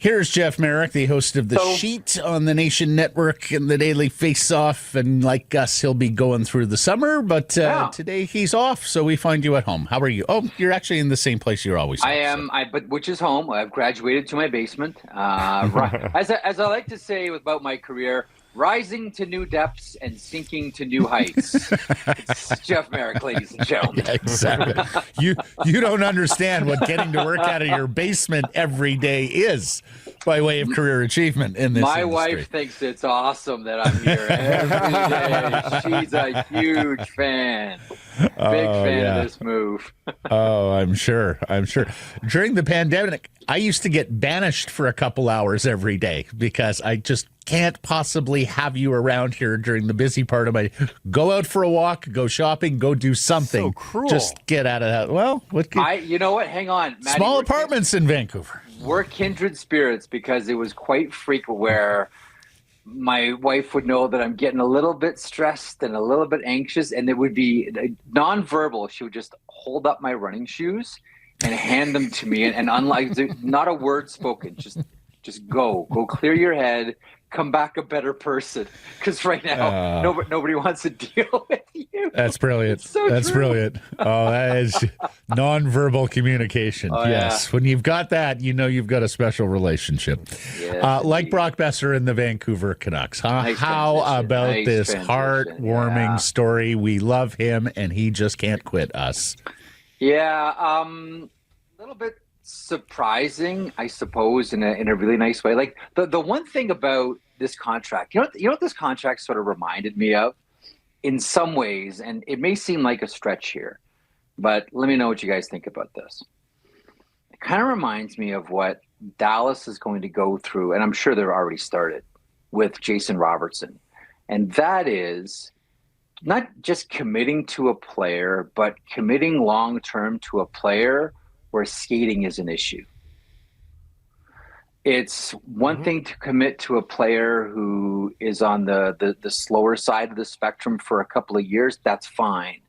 Here's Jeff Merrick, the host of The Sheet on the Nation Network and the Daily Face-Off. And like us, he'll be going through the summer, but today he's off, so we find you at home. How are you? Oh, you're actually in the same place you're always. I am, but which is home. I've graduated to my basement. As I like to say about my career, rising to new depths and sinking to new heights. It's Jeff Merrick, ladies and gentlemen. Yeah, exactly. You don't understand what getting to work out of your basement every day is by way of career achievement in this My industry. wife thinks it's awesome that I'm here every day. She's a huge fan. Big fan of this move. Oh, I'm sure. During the pandemic, I used to get banished for a couple hours every day because I just can't possibly have you around here during the busy part of my go out for a walk, go shopping, go do something. So cruel. Just get out of that. Well, you know what? Hang on. Maddie, small apartments in Vancouver. We're kindred spirits because it was quite frequent where my wife would know that I'm getting a little bit stressed and a little bit anxious, and it would be nonverbal. She would just hold up my running shoes and hand them to me, and unlike not a word spoken, just go clear your head, come back a better person, because right now nobody wants to deal with you. That's brilliant. That's true. Brilliant. Oh, that is nonverbal communication. Yes. When you've got that, you know you've got a special relationship. Yes, like Brock Boeser and the Vancouver Canucks. Huh? Nice How transition. about Nice this transition. heartwarming story? We love him, and he just can't quit us. Yeah, a little bit surprising, I suppose, in a really nice way. Like the one thing about this contract, you know what this contract sort of reminded me of in some ways, and it may seem like a stretch here, but let me know what you guys think about this. It kind of reminds me of what Dallas is going to go through, and I'm sure they've already started with Jason Robertson. And that is not just committing to a player, but committing long-term to a player where skating is an issue. It's one thing to commit to a player who is on the slower side of the spectrum for a couple of years, that's fine.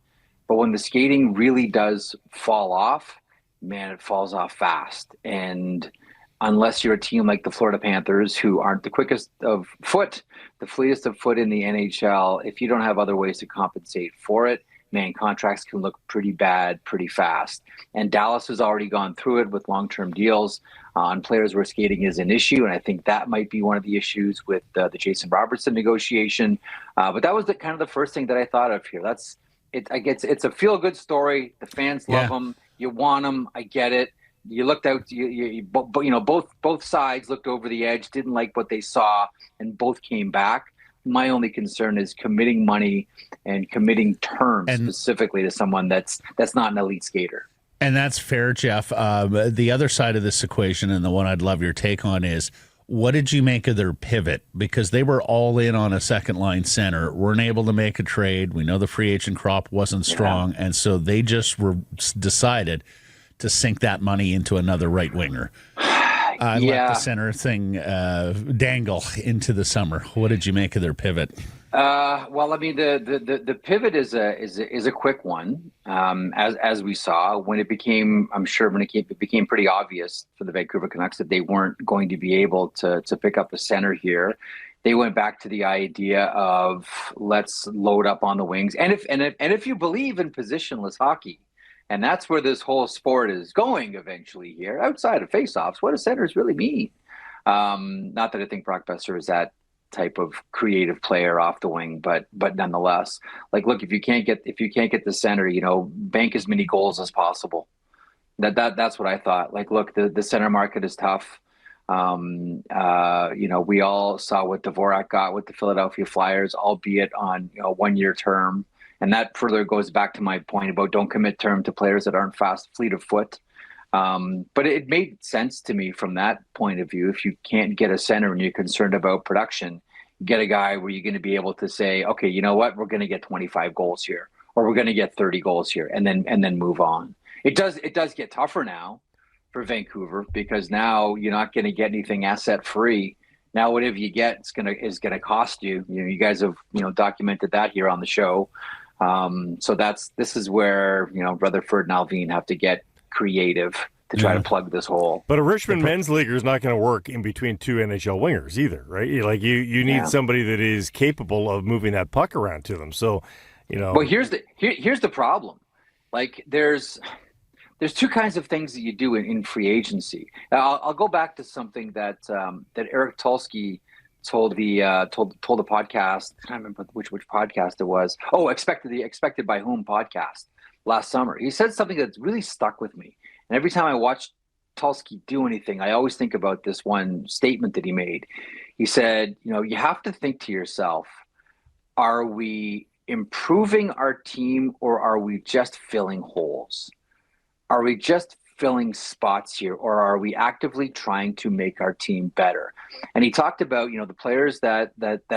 But when the skating really does fall off, man, it falls off fast. And unless you're a team like the Florida Panthers, who aren't the quickest of foot, the fleetest of foot in the NHL, if you don't have other ways to compensate for it, man, contracts can look pretty bad pretty fast. And Dallas has already gone through it with long-term deals on players where skating is an issue. And I think that might be one of the issues with the Jason Robertson negotiation. But that was kind of the first thing that I thought of here. It's a feel-good story. The fans love them. You want them. I get it. You looked out, both sides looked over the edge, didn't like what they saw, and both came back. My only concern is committing money and committing terms specifically to someone that's not an elite skater. And that's fair, Jeff. The other side of this equation, and the one I'd love your take on, is what did you make of their pivot? Because they were all in on a second-line center, weren't able to make a trade. We know the free agent crop wasn't strong, and so they just decided to sink that money into another right winger. Let the center thing dangle into the summer. What did you make of their pivot? Well, I mean, the pivot is a quick one, as we saw when it became pretty obvious for the Vancouver Canucks that they weren't going to be able to pick up a center here. They went back to the idea of let's load up on the wings, and if you believe in positionless hockey. And that's where this whole sport is going eventually here, outside of faceoffs. What do centers really mean? Not that I think Brock Boeser is that type of creative player off the wing, but nonetheless, like, look, if you can't get the center, bank as many goals as possible. That's what I thought. Like, look, the center market is tough. We all saw what Dvorak got with the Philadelphia Flyers, albeit on a 1-year term. And that further goes back to my point about don't commit term to players that aren't fleet of foot. But it made sense to me from that point of view. If you can't get a center and you're concerned about production, get a guy where you're going to be able to say, okay, you know what, we're going to get 25 goals here, or we're going to get 30 goals here, and then move on. It does get tougher now for Vancouver because now you're not going to get anything asset free. Now, whatever you get is gonna cost you. You guys have documented that here on the show. So this is where Rutherford and Alvin have to get creative to try to plug this hole. But a Richmond men's leaguer is not going to work in between two NHL wingers either, right? Like you need somebody that is capable of moving that puck around to them. So, Well, here's the problem. Like there's two kinds of things that you do in free agency. I'll go back to something that Eric Tulsky told the podcast. I can't remember which podcast it was. Oh, Expected by Whom podcast last summer. He said something that's really stuck with me. And every time I watch Tulsky do anything, I always think about this one statement that he made. He said, you have to think to yourself, are we improving our team or are we just filling holes? Are we just filling spots here, or are we actively trying to make our team better? And he talked about, the players that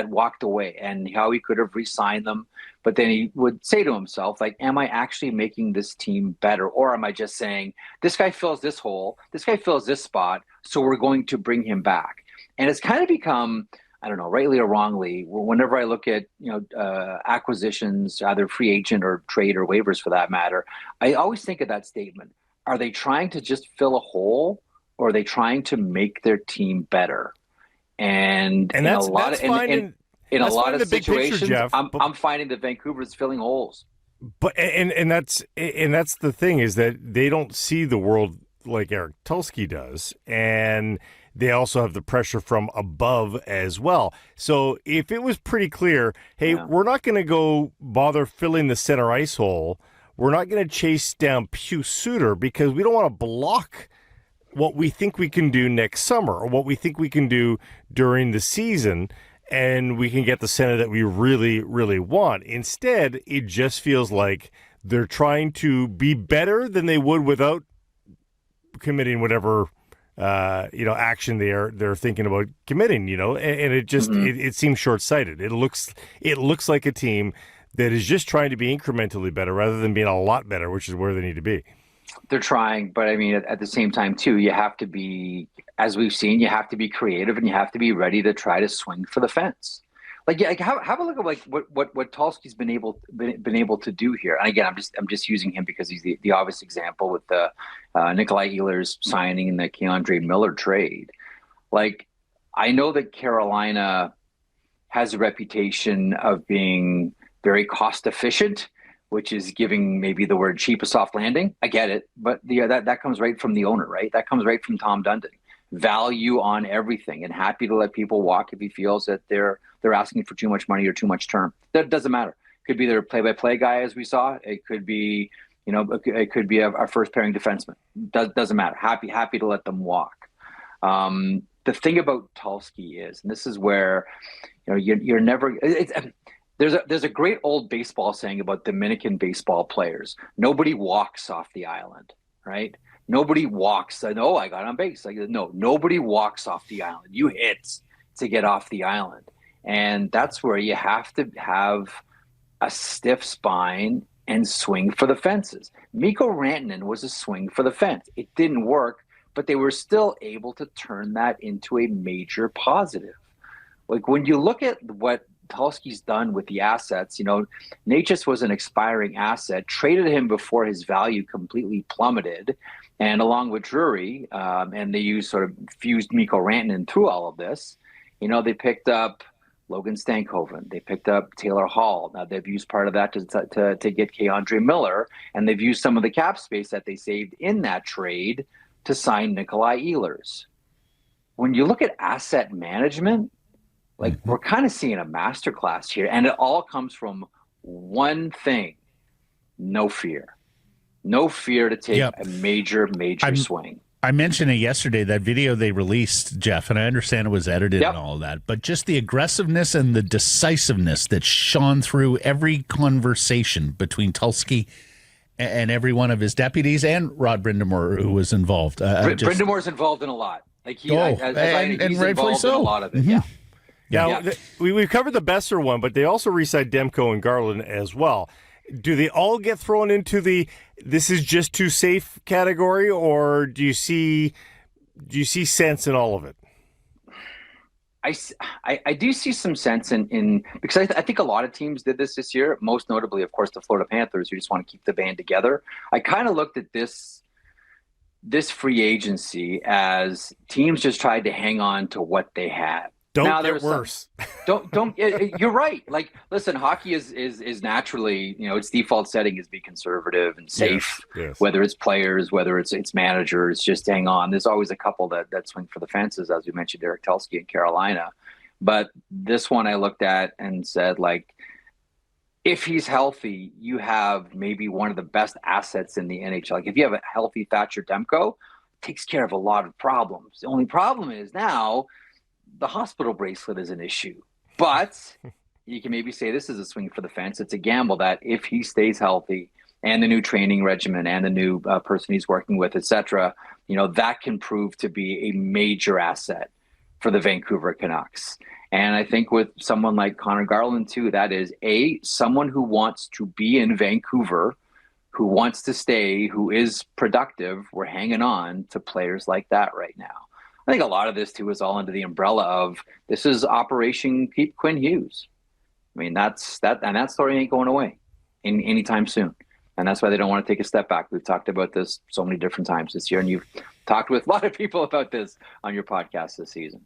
walked away and how he could have re-signed them. But then he would say to himself, like, am I actually making this team better? Or am I just saying, this guy fills this hole, this guy fills this spot, so we're going to bring him back? And it's kind of become, I don't know, rightly or wrongly, whenever I look at, acquisitions, either free agent or trade or waivers for that matter, I always think of that statement. Are they trying to just fill a hole, or are they trying to make their team better? And in a lot of situations, picture, I'm finding that Vancouver is filling holes. But and that's the thing, is that they don't see the world like Eric Tulsky does, and they also have the pressure from above as well. So if it was pretty clear, hey, we're not going to go bother filling the center ice hole. We're not going to chase down Pius Suter because we don't want to block what we think we can do next summer or what we think we can do during the season, and we can get the center that we really, really want. Instead, it just feels like they're trying to be better than they would without committing whatever action they're thinking about committing. And it just it seems short-sighted. It looks like a team that is just trying to be incrementally better rather than being a lot better, which is where they need to be. They're trying, but I mean, at the same time, too, you have to be, as we've seen, you have to be creative and you have to be ready to try to swing for the fence. Like, have a look at like what Tulsky's been able to do here. And again, I'm just using him because he's the obvious example with the Nikolai Ehlers signing and the Keandre Miller trade. Like, I know that Carolina has a reputation of being very cost efficient, which is giving maybe the word cheap a soft landing. I get it, but that comes right from the owner, right? That comes right from Tom Dundon. Value on everything, and happy to let people walk if he feels that they're asking for too much money or too much term. That doesn't matter. Could be their play-by-play guy, as we saw. It could be, it could be our first pairing defenseman. Doesn't matter. Happy to let them walk. The thing about Tulsky is, and this is where you're never. There's a great old baseball saying about Dominican baseball players. Nobody walks off the island, right? Nobody walks. I got on base. Nobody walks off the island. You hit to get off the island. And that's where you have to have a stiff spine and swing for the fences. Mikko Rantanen was a swing for the fence. It didn't work, but they were still able to turn that into a major positive. Like, when you look at what Tulsky's done with the assets, Natchez was an expiring asset, traded him before his value completely plummeted, and along with Drury, and they fused Mikko Rantanen through all of this. They picked up Logan Stankoven, they picked up Taylor Hall. Now they've used part of that to get Keandre Miller, and they've used some of the cap space that they saved in that trade to sign Nikolai Ehlers. When you look at asset management, we're kind of seeing a masterclass here, and it all comes from one thing: no fear. No fear to take a major swing. I mentioned it yesterday, that video they released, Jeff, and I understand it was edited and all of that, but just the aggressiveness and the decisiveness that shone through every conversation between Tulsky and every one of his deputies and Rod Brindamore, who was involved. Brindamore's involved in a lot. He's rightfully involved in a lot of it. Mm-hmm. Now, we've covered the Boeser one, but they also re-signed Demko and Garland as well. Do they all get thrown into the "this is just too safe" category, or do you see sense in all of it? I do see some sense in because I think a lot of teams did this year, most notably, of course, the Florida Panthers, who just want to keep the band together. I kind of looked at this this free agency as teams just tried to hang on to what they had. Don't get worse. You're right. Like, listen, hockey is naturally, its default setting is be conservative and safe. Yes. Whether it's players, whether it's managers, just hang on. There's always a couple that swing for the fences, as we mentioned, Derek Telsky in Carolina. But this one I looked at and said, like, if he's healthy, you have maybe one of the best assets in the NHL. Like, if you have a healthy Thatcher Demko, it takes care of a lot of problems. The only problem is now the hospital bracelet is an issue. But you can maybe say this is a swing for the fence. It's a gamble that if he stays healthy and the new training regimen and the new person he's working with, et cetera, that can prove to be a major asset for the Vancouver Canucks. And I think with someone like Connor Garland, too, that is someone who wants to be in Vancouver, who wants to stay, who is productive. We're hanging on to players like that right now. I think a lot of this, too, is all under the umbrella of this is Operation Keep Quinn Hughes. I mean, that story ain't going away anytime soon. And that's why they don't want to take a step back. We've talked about this so many different times this year, and you've talked with a lot of people about this on your podcast this season.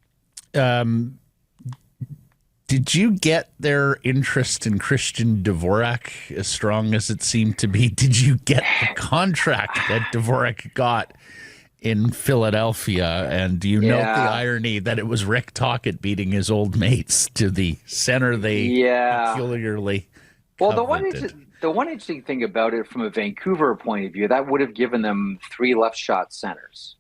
Did you get their interest in Christian Dvorak as strong as it seemed to be? Did you get the contract that Dvorak got in Philadelphia? And do you note the irony that it was Rick Tocchet beating his old mates to the center they peculiarly coveted? The one interesting thing about it from a Vancouver point of view, that would have given them 3 left shot centers.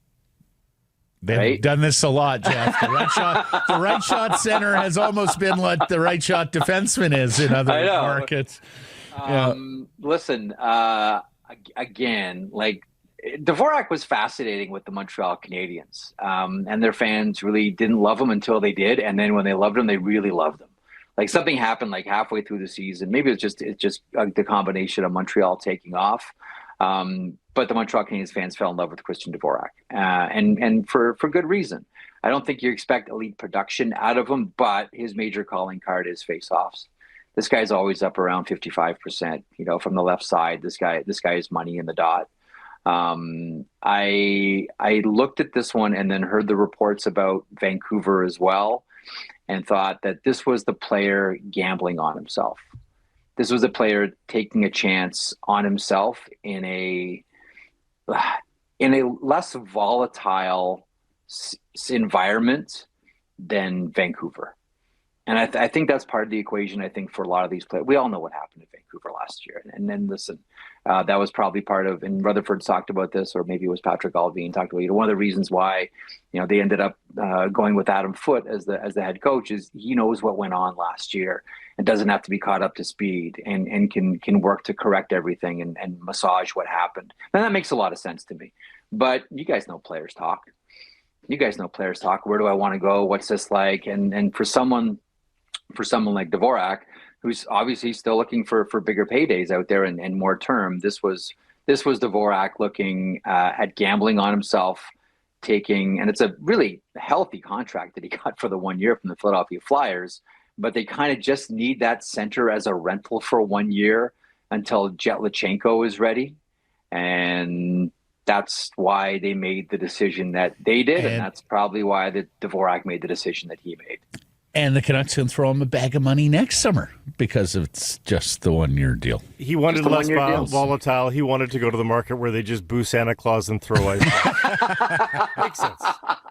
They've done this a lot, Jeff. The right shot center has almost been what the right shot defenseman is in other markets. Listen, again, like, Dvorak was fascinating with the Montreal Canadiens, and their fans really didn't love him until they did, and then when they loved him, they really loved him. Like, something happened like halfway through the season. Maybe it's just the combination of Montreal taking off. But the Montreal Canadiens fans fell in love with Christian Dvorak, and for good reason. I don't think you expect elite production out of him, but his major calling card is faceoffs. This guy's always up around 55%, from the left side. This guy is money in the dot. I looked at this one and then heard the reports about Vancouver as well, and thought that this was the player gambling on himself. This was a player taking a chance on himself in a less volatile environment than Vancouver. And I think that's part of the equation, I think, for a lot of these players. We all know what happened in Vancouver last year. And then, listen, that was probably part of, and Rutherford's talked about this, or maybe it was Patrick Alvin talked about, one of the reasons why, they ended up going with Adam Foote as the head coach is he knows what went on last year and doesn't have to be caught up to speed and can work to correct everything and massage what happened. And that makes a lot of sense to me. But you guys know players talk. Where do I want to go? What's this like? And for someone like Dvorak, who's obviously still looking for bigger paydays out there and more term, this was Dvorak looking at gambling on himself, and it's a really healthy contract that he got for the 1 year from the Philadelphia Flyers, but they kind of just need that center as a rental for 1 year until Jetlachenko is ready. And that's why they made the decision that they did, and that's probably why the Dvorak made the decision that he made. And the Canucks can throw him a bag of money next summer because it's just the 1 year deal. He wanted less volatile. He wanted to go to the market where they just boo Santa Claus and throw ice. Makes sense.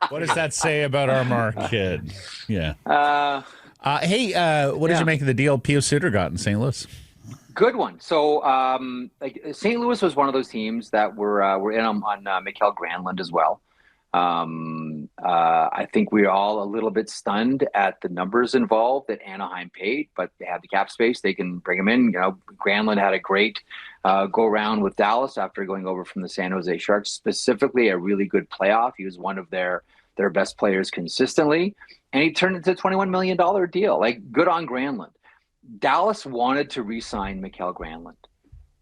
What does that say about our market? Yeah. What did you make of the deal Pius Suter got in St. Louis? Good one. So, St. Louis was one of those teams that were in on Mikael Granlund as well. I think we're all a little bit stunned at the numbers involved that Anaheim paid, but they have the cap space. They can bring him in. Granlund had a great go around with Dallas after going over from the San Jose Sharks, specifically a really good playoff. He was one of their best players consistently, and he turned into a $21 million deal. Like, good on Granlund. Dallas wanted to re-sign Mikael Granlund.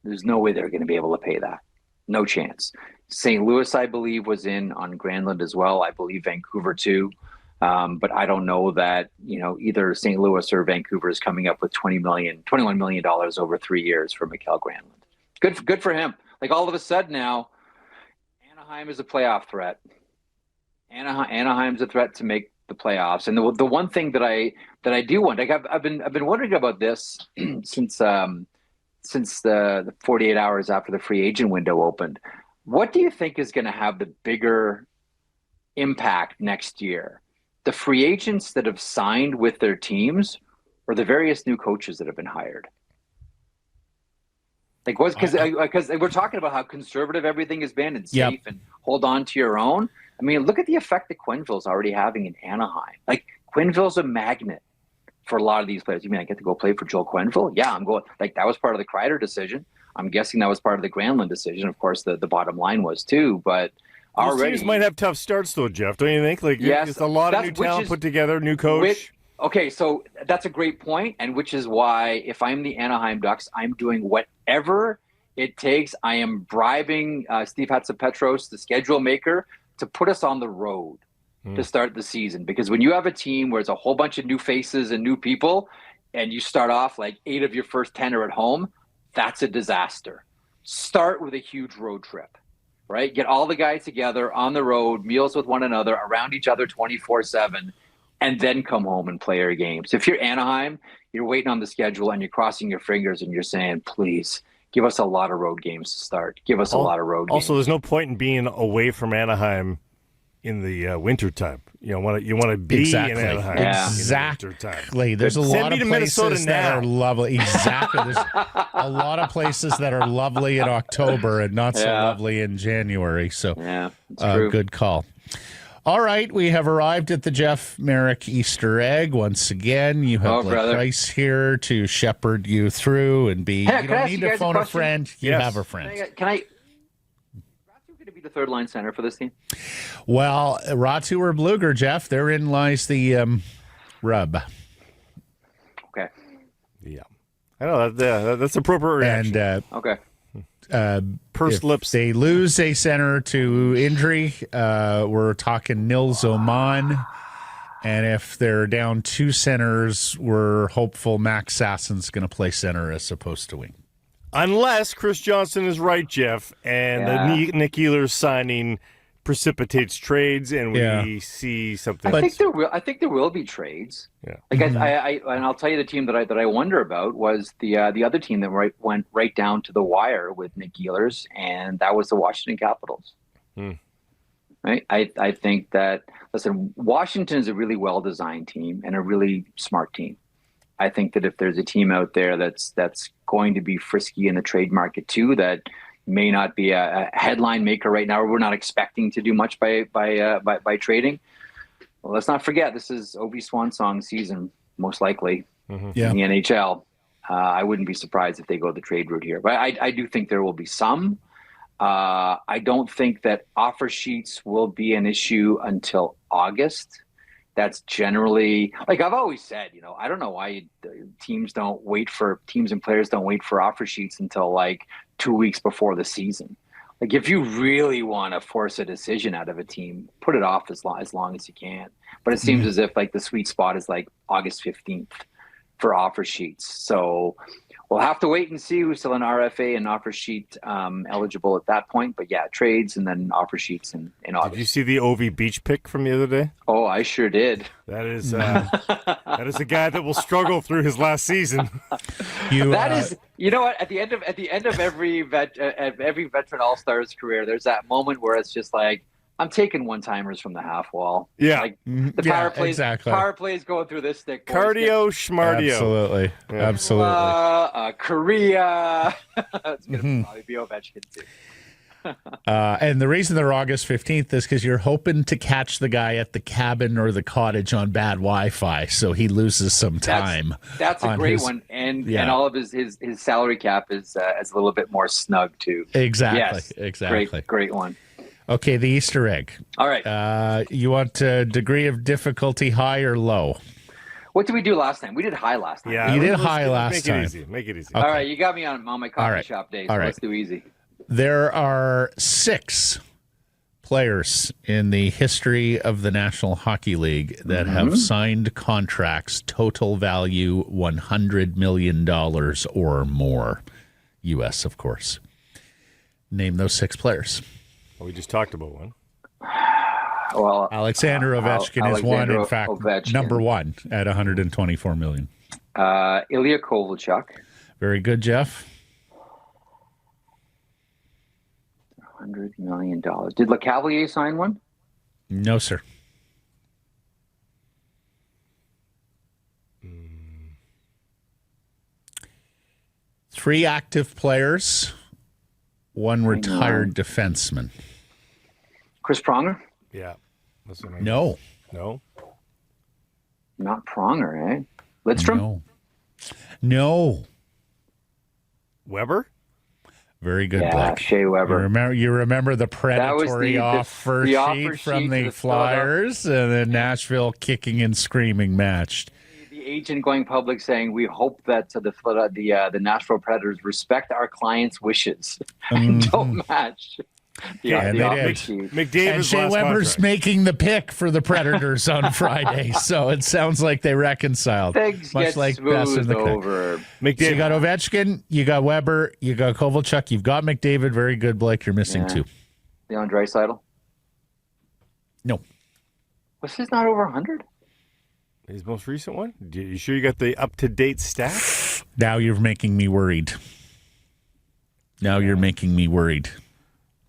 There's no way they're going to be able to pay that. No chance. St. Louis, I believe, was in on Granlund as well. I believe Vancouver too. But I don't know that, either St. Louis or Vancouver is coming up with $21 million over 3 years for Mikael Granlund. Good for him. Like, all of a sudden now, Anaheim is a playoff threat. Anaheim's a threat to make the playoffs. And the one thing that I do want, like I've been wondering about this since the 48 hours after the free agent window opened. What do you think is going to have the bigger impact next year? The free agents that have signed with their teams, or the various new coaches that have been hired? Like, because we're talking about how conservative everything has been and safe and hold on to your own. I mean, look at the effect that Quenneville's already having in Anaheim. Like, Quenneville's a magnet for a lot of these players. You mean I get to go play for Joel Quenneville? Yeah, I'm going. Like, that was part of the Kreider decision. I'm guessing that was part of the Granlund decision. Of course, the bottom line was too. But already, these teams might have tough starts though, Jeff. Don't you think? Like, yes, it's a lot of new talent put together, new coach. Okay, so that's a great point, and which is why if I'm the Anaheim Ducks, I'm doing whatever it takes. I am bribing Steve Hatzapetros, the schedule maker, to put us on the road to start the season. Because when you have a team where it's a whole bunch of new faces and new people, and you start off like 8 of your first 10 are at home, that's a disaster. Start with a huge road trip, right? Get all the guys together on the road, meals with one another, around each other 24/7, and then come home and play your games. If you're Anaheim, you're waiting on the schedule and you're crossing your fingers and you're saying, please, give us a lot of road games to start. Give us a lot of road games. Also, there's no point in being away from Anaheim in the wintertime. You want to be in Anaheim in the wintertime. There's a lot of places that are lovely. Exactly. There's a lot of places that are lovely in October and not so lovely in January. So, it's true. Good call. All right, we have arrived at the Jeff Merrick Easter egg once again. You have Price here to shepherd you through and be. Hey, you don't need to phone a friend. You have a friend. Can I? Ratu going to be the third line center for this team? Well, Ratu or Bluger, Jeff. Therein lies the rub. Okay. Yeah, I know that's appropriate reaction. And okay. Pursed lips. They lose a center to injury. We're talking Nils Oman. And if they're down 2 centers, we're hopeful Max Sassen's going to play center as opposed to wing. Unless Chris Johnson is right, Jeff, and the Nick Ehlers signing precipitates trades, and we see something. I think there will be trades. Yeah. Like and I'll tell you the team that I wonder about was the other team that went right down to the wire with Nick Ehlers, and that was the Washington Capitals. Right. I think that Washington is a really well designed team and a really smart team. I think that if there's a team out there that's going to be frisky in the trade market too, that may not be a headline maker right now, or we're not expecting to do much by trading. Well, let's not forget, this is Ovi Swansong season, most likely in the NHL. I wouldn't be surprised if they go the trade route here, but I do think there will be some. I don't think that offer sheets will be an issue until August. That's generally, like I've always said, I don't know why teams and players don't wait for offer sheets until like 2 weeks before the season. Like if you really want to force a decision out of a team, put it off as long as you can. But it seems as if like the sweet spot is like August 15th for offer sheets. So we'll have to wait and see who's still an RFA and offer sheet eligible at that point. But yeah, trades and then offer sheets in August. Did you see the Ovi Beach pick from the other day? Oh, I sure did. That is a guy that will struggle through his last season. You know what? At the end of every veteran All-Stars career, there's that moment where it's just like, I'm taking one-timers from the half wall. Yeah. Like the power plays going through this stick. Boys. Cardio, schmardio. Absolutely. Korea. It's going to probably be Ovechkin too. And the reason they're August 15th is because you're hoping to catch the guy at the cabin or the cottage on bad Wi-Fi, so he loses some time. That's a great one, and all of his salary cap is a little bit more snug too. Exactly. Yes. Exactly. Great one. Okay, the Easter egg. All right. You want a degree of difficulty high or low? What did we do last time? We did high last time. Yeah, you did high last time. Make it easy. Okay. All right, you got me on my coffee shop day, so let's do easy. There are 6 players in the history of the National Hockey League that have signed contracts total value $100 million or more. U.S., of course. Name those 6 players. Well, we just talked about one. Well, Alexander Ovechkin is one, in fact, Ovechkin. number one at $124 million. Ilya Kovalchuk. Very good, Jeff. $100 million. Did LeCavalier sign one? No, sir. Three active players, one retired defenseman. Chris Pronger? Yeah. No. No? Not Pronger, eh? Lidstrom? No. Weber? Very good, Yeah, Blake. Shea Weber. You remember the predatory the offer offer sheet from sheet the to the Flyers, and then Nashville kicking and screaming matched. The agent going public saying, "We hope that the Nashville Predators respect our clients' wishes and don't match." Yeah, the they offer did. sheet. McDavid's And Shea last Weber's contract. making the pick for the Predators on Friday, so it sounds like they reconciled. Things Much get like Bess in smoothed the Craig. over. McDavid. So you got Ovechkin, you got Weber, you got Kovalchuk, you've got McDavid. Very good, Blake. You're missing two. Leon Draisaitl. No. Was his not over 100? His most recent one? You sure you got the up-to-date stats? Now you're making me worried.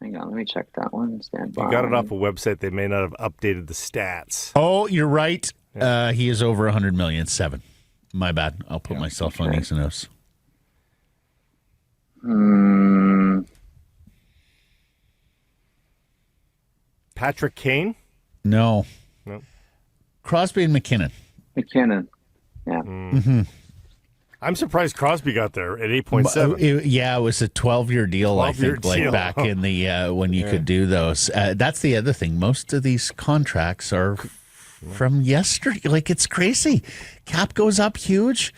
Hang on, let me check that one. Stand by. You got it off a website. They may not have updated the stats. Oh, you're right. He is over 100 million. 7. My bad. I'll put myself on Exynos. Patrick Kane? No. No. Crosby and McKinnon. McKinnon. Yeah. I'm surprised Crosby got there at 8.7. It was a 12-year deal, I 12-year think, Blake, deal. back in the when you could do those. That's the other thing. Most of these contracts are from yesterday. Like, it's crazy. Cap goes up huge.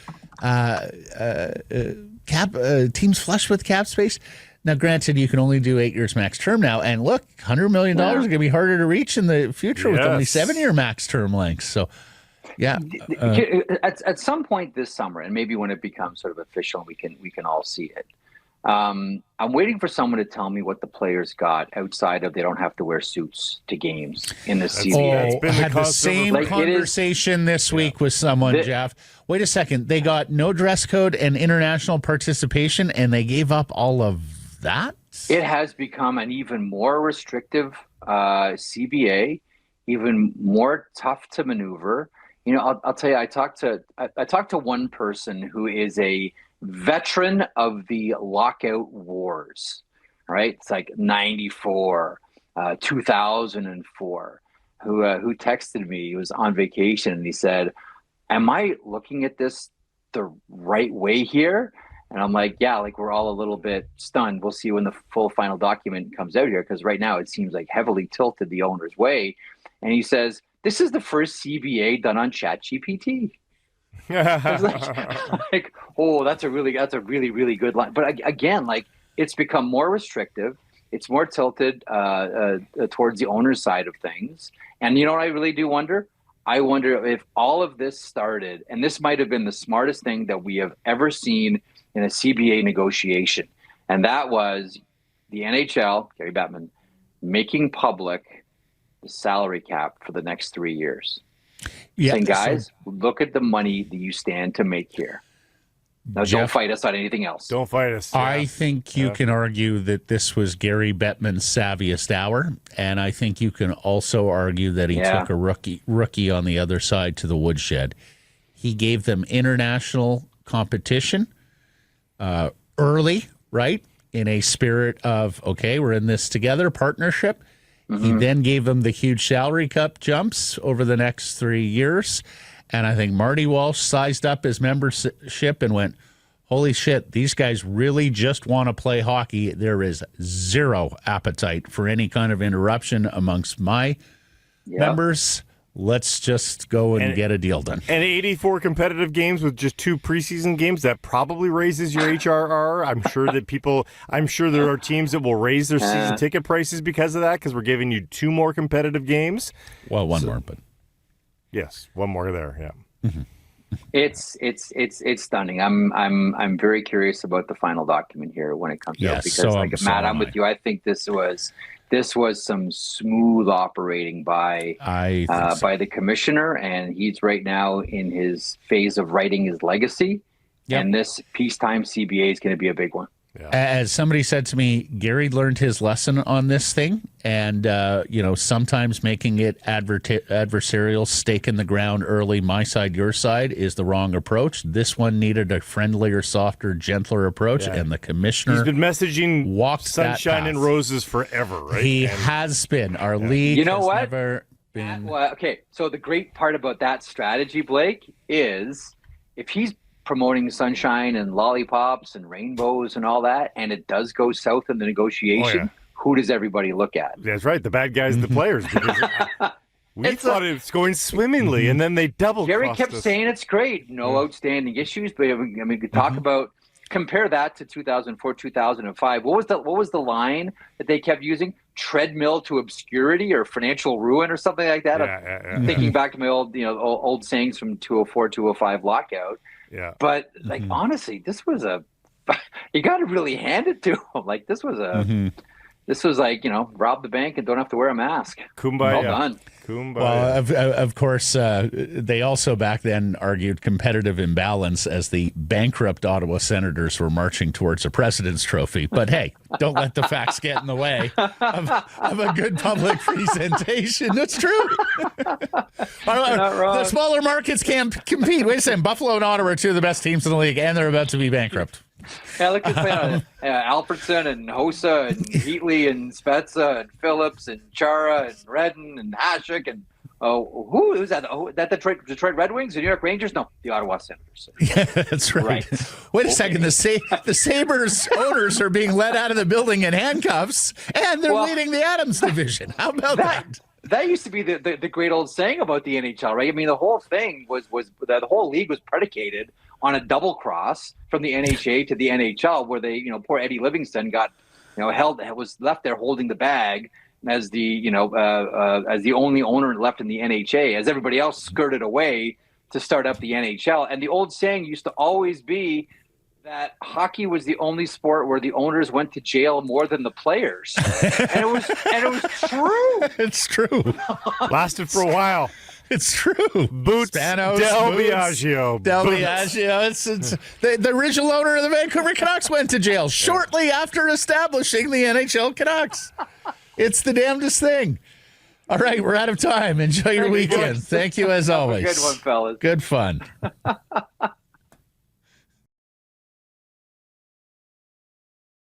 Teams flush with cap space. Now, granted, you can only do 8 years max term now. And look, $100 million is going to be harder to reach in the future with only 7-year max term lengths. So, yeah. At some point this summer, and maybe when it becomes sort of official, we can all see it. I'm waiting for someone to tell me what the players got outside of they don't have to wear suits to games in the CBA. I had the same conversation this week with someone, Jeff. Wait a second. They got no dress code and international participation, and they gave up all of that? It has become an even more restrictive CBA, even more tough to maneuver. You know, I'll tell you, I talked to one person who is a veteran of the lockout wars, right? It's like 94, 2004, who texted me. He was on vacation and he said, "Am I looking at this the right way here?" And I'm like, yeah, like we're all a little bit stunned. We'll see when the full final document comes out here, because right now it seems like heavily tilted the owner's way. And he says, this is the first CBA done on ChatGPT. like, oh, that's a really, really good line. But again, like, it's become more restrictive. It's more tilted towards the owner's side of things. And you know what I really do wonder? I wonder if all of this started, and this might have been the smartest thing that we have ever seen in a CBA negotiation. And that was the NHL, Gary Bettman, making public the salary cap for the next 3 years. Yeah, saying, guys, look at the money that you stand to make here. Now, Jeff, don't fight us on anything else. Don't fight us. I think you can argue that this was Gary Bettman's savviest hour, and I think you can also argue that he took a rookie on the other side to the woodshed. He gave them international competition early, right, in a spirit of, okay, we're in this together, partnership. He then gave them the huge salary cap jumps over the next 3 years. And I think Marty Walsh sized up his membership and went, holy shit, these guys really just want to play hockey. There is zero appetite for any kind of interruption amongst my members. Let's just go and get a deal done. And 84 competitive games with just 2 preseason games, that probably raises your HRR. I'm sure there are teams that will raise their season ticket prices because of that, because we're giving you 2 more competitive games. Well, one more, but yes, one more there. Yeah. It's stunning. I'm very curious about the final document here when it comes out, because so Matt, I'm with you. I think this this was some smooth operating by the commissioner, and he's right now in his phase of writing his legacy. Yep. And this peacetime CBA is going to be a big one. Yeah. As somebody said to me, Gary learned his lesson on this thing, and sometimes making it adversarial, stake in the ground early, my side, your side, is the wrong approach. This one needed a friendlier, softer, gentler approach, and the commissioner he's been messaging walked sunshine and roses forever, right? He has been. Our league you know has what? never been. Okay, so the great part about that strategy, Blake, is if he's promoting sunshine and lollipops and rainbows and all that, and it does go south in the negotiation, who does everybody look at? That's right. The bad guys, the players. Because we thought it was going swimmingly, and then they double. Jerry kept saying it's great, no outstanding issues. But I mean, we could talk about compare that to 2004, 2005. What was the line that they kept using? Treadmill to obscurity or financial ruin or something like that. Thinking back to my old sayings from 204, 205 lockout. Yeah. But honestly, this was you got to really hand it to him. Like this was this was like, rob the bank and don't have to wear a mask. Kumbaya. Well done. Kumbaya. Well, of course, they also back then argued competitive imbalance as the bankrupt Ottawa Senators were marching towards a President's Trophy. But hey, don't let the facts get in the way of a good public presentation. That's true. The smaller markets can't compete. Wait a second. Buffalo and Ottawa are two of the best teams in the league, and they're about to be bankrupt. Yeah, look at Alfredson and Hossa and Heatley and Spezza and Phillips and Chara and Redden and Hasek and who was that? That Detroit Red Wings, the New York Rangers? No, the Ottawa Senators. Yeah, that's right. Wait a second. The Sabres owners are being let out of the building in handcuffs, and they're leading the Adams division. How about that? That used to be the great old saying about the NHL, right? I mean, the whole thing was the whole league was predicated on a double cross from the NHA to the NHL, where they, poor Eddie Livingston got, was left there holding the bag as the, as the only owner left in the NHA, as everybody else skirted away to start up the NHL. And the old saying used to always be that hockey was the only sport where the owners went to jail more than the players. and it was true. It's true. Lasted for a while. It's true. Boots, Spanos, Del Biagio. Del Biagio. It's the original owner of the Vancouver Canucks went to jail shortly after establishing the NHL Canucks. It's the damnedest thing. All right, we're out of time. Enjoy your weekend. Thank you as always. Good one, fellas. Good fun.